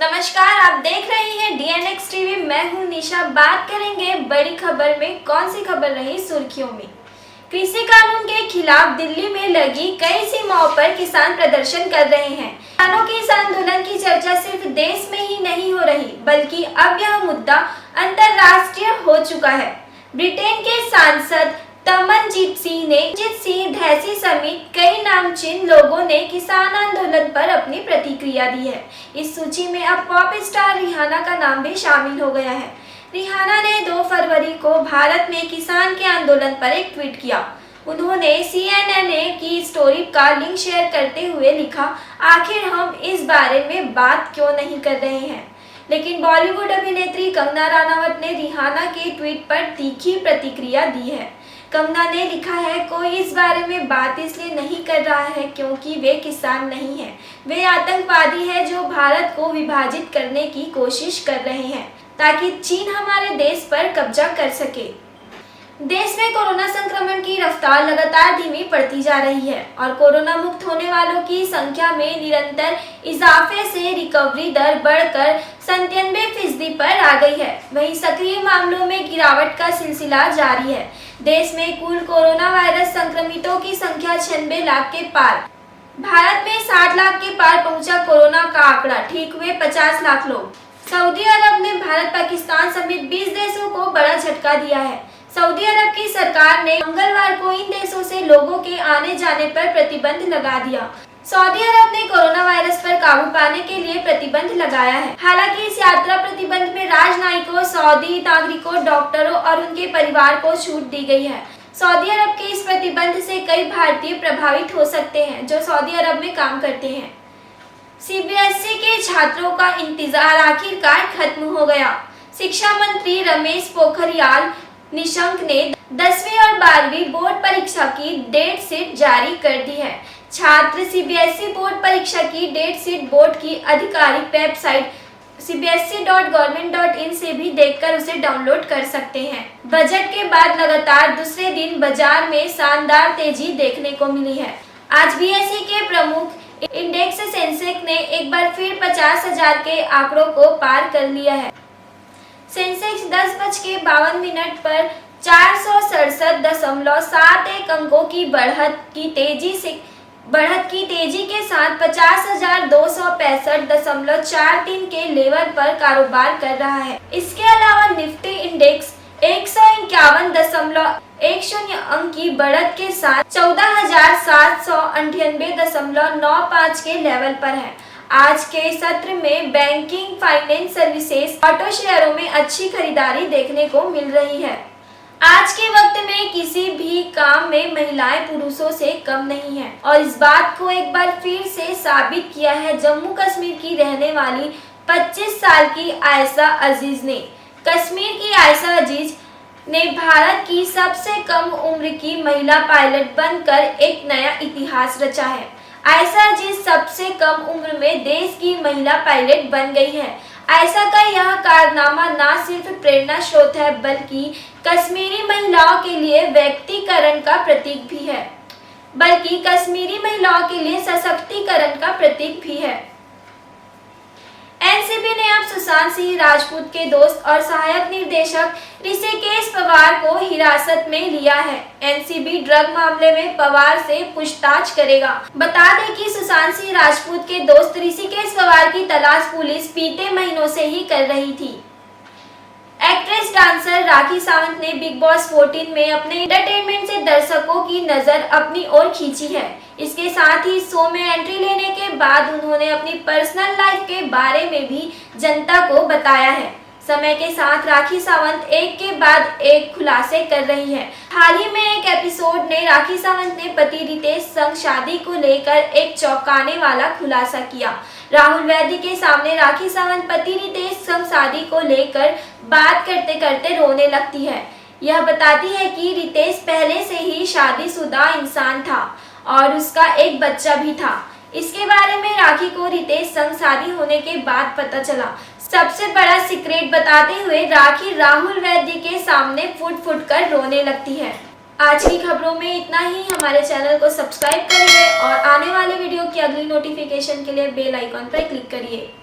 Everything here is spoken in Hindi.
नमस्कार, आप देख रहे हैं DNX टीवी। मैं हूं निशा। बात करेंगे बड़ी खबर में कौन सी खबर रही सुर्खियों में। कृषि कानून के खिलाफ दिल्ली में लगी कई सीमाओं पर किसान प्रदर्शन कर रहे हैं। किसानों के इस आंदोलन की चर्चा सिर्फ देश में ही नहीं हो रही, बल्कि अब यह मुद्दा अंतर्राष्ट्रीय हो चुका है। ब्रिटेन के सांसद तमनजीत सिंह ढैसी समेत कई नामचीन लोगों ने किसान आंदोलन पर अपनी प्रतिक्रिया दी है। इस सूची में अब पॉप स्टार रिहाना का नाम भी शामिल हो गया है। रिहाना ने 2 फरवरी को भारत में किसान के आंदोलन पर एक ट्वीट किया। उन्होंने CNN की स्टोरी का लिंक शेयर करते हुए लिखा, आखिर हम इस बारे में बात क्यों नहीं कर रहे हैं। लेकिन बॉलीवुड अभिनेत्री कंगना रनावत ने रिहाना के ट्वीट पर तीखी प्रतिक्रिया दी है। कंगना ने लिखा है, कोई इस बारे में बात इसलिए नहीं कर रहा है क्योंकि वे किसान नहीं हैं, वे आतंकवादी हैं जो भारत को विभाजित करने की कोशिश कर रहे हैं ताकि चीन हमारे देश पर कब्जा कर सके। देश में कोरोना संक्रमण की रफ्तार लगातार धीमी पड़ती जा रही है और कोरोना मुक्त होने वालों की संख्या में निरंतर इजाफे से रिकवरी दर बढ़कर 97% पर आ गई है। वहीं सक्रिय मामलों में गिरावट का सिलसिला जारी है। देश में कुल कोरोना वायरस संक्रमितों की संख्या 96 लाख के पार। भारत में 60 लाख के पार पहुंचा कोरोना का आंकड़ा, ठीक हुए 50 लाख लोग। सऊदी अरब ने भारत, पाकिस्तान समेत 20 देशों को बड़ा झटका दिया है। सऊदी अरब की सरकार ने मंगलवार को इन देशों से लोगों के आने जाने पर प्रतिबंध लगा दिया। सऊदी अरब ने कोरोना वायरस पर काबू पाने के लिए प्रतिबंध लगाया है। हालांकि इस यात्रा प्रतिबंध में राजनयिकों, सऊदी नागरिकों, डॉक्टरों और उनके परिवार को छूट दी गई है। सऊदी अरब के इस प्रतिबंध से कई भारतीय प्रभावित हो सकते हैं जो सऊदी अरब में काम करते हैं। CBSE के छात्रों का इंतजार आखिरकार खत्म हो गया। शिक्षा मंत्री रमेश पोखरियाल निशंक ने 10वीं और 12वीं बोर्ड परीक्षा की डेट शीट जारी कर दी है। छात्र CBSE बोर्ड परीक्षा की डेट शीट बोर्ड की आधिकारिक वेबसाइट cbse.government.in से भी देखकर उसे डाउनलोड कर सकते हैं। बजट के बाद लगातार दूसरे दिन बाजार में शानदार तेजी देखने को मिली है। आज BSE के प्रमुख इंडेक्स सेंसेक्स ने एक बार फिर 50,000 के आंकड़ों को पार कर लिया है। सेंसेक्स 10:52 पर 467.71 अंकों की बढ़त की तेजी के साथ 50,265.43 के लेवल पर कारोबार कर रहा है। इसके अलावा निफ्टी इंडेक्स 151.10 अंक की बढ़त के साथ 14,798.95 के लेवल पर है। आज के सत्र में बैंकिंग, फाइनेंस सर्विसेज, ऑटो शेयरों में अच्छी खरीदारी देखने को मिल रही है। आज के वक्त में किसी भी काम में महिलाएं पुरुषों से कम नहीं हैं और इस बात को एक बार फिर से साबित किया है जम्मू कश्मीर की रहने वाली 25 साल की आयशा अजीज ने। कश्मीर की आयशा अजीज ने भारत की सबसे कम उम्र की महिला पायलट बनकर एक नया इतिहास रचा है। आयशा अजीज सबसे कम उम्र में देश की महिला पायलट बन गई है। आयशा का यह कारनामा न सिर्फ प्रेरणा स्रोत है बल्कि कश्मीरी महिलाओं के लिए व्यक्तिकरण का प्रतीक भी है, सशक्तिकरण का प्रतीक भी है। एनसीबी ने अब सुशांत सिंह राजपूत के दोस्त और सहायक निर्देशक ऋषिकेश पवार को हिरासत में लिया है। एनसीबी ड्रग मामले में पवार से पूछताछ करेगा। बता दें कि सुशांत सिंह राजपूत के दोस्त ऋषिकेश पवार की तलाश पुलिस बीते महीनों से ही कर रही थी। एक्ट्रेस डांसर राखी सावंत ने बिग बॉस 14 में अपने एंटरटेनमेंट से दर्शकों की नजर अपनी ओर खींची है। इसके साथ ही शो में एंट्री लेने के बाद उन्होंने अपनी पर्सनल लाइफ के बारे में भी जनता को बताया है। समय के साथ राखी सावंत एक के बाद एक खुलासे कर रही है। हाल ही में एक एपिसोड ने राखी सावंत ने पति रितेश संग शादी को लेकर एक चौंकाने वाला खुलासा किया। राहुल वैद्य के सामने राखी सावंत पति रितेश संग शादी को लेकर बात करते करते रोने लगती है। यह बताती है कि रितेश पहले से ही शादीशुदा इंसान था और उसका एक बच्चा भी था। इसके बारे में राखी को रितेश संग शादी होने के बाद पता चला। सबसे बड़ा सीक्रेट बताते हुए राखी राहुल वैद्य के सामने फुट फुट कर रोने लगती है। आज की खबरों में इतना ही। हमारे चैनल को सब्सक्राइब करिए और आने वाले वीडियो की अगली नोटिफिकेशन के लिए बेल आइकॉन पर क्लिक करिए।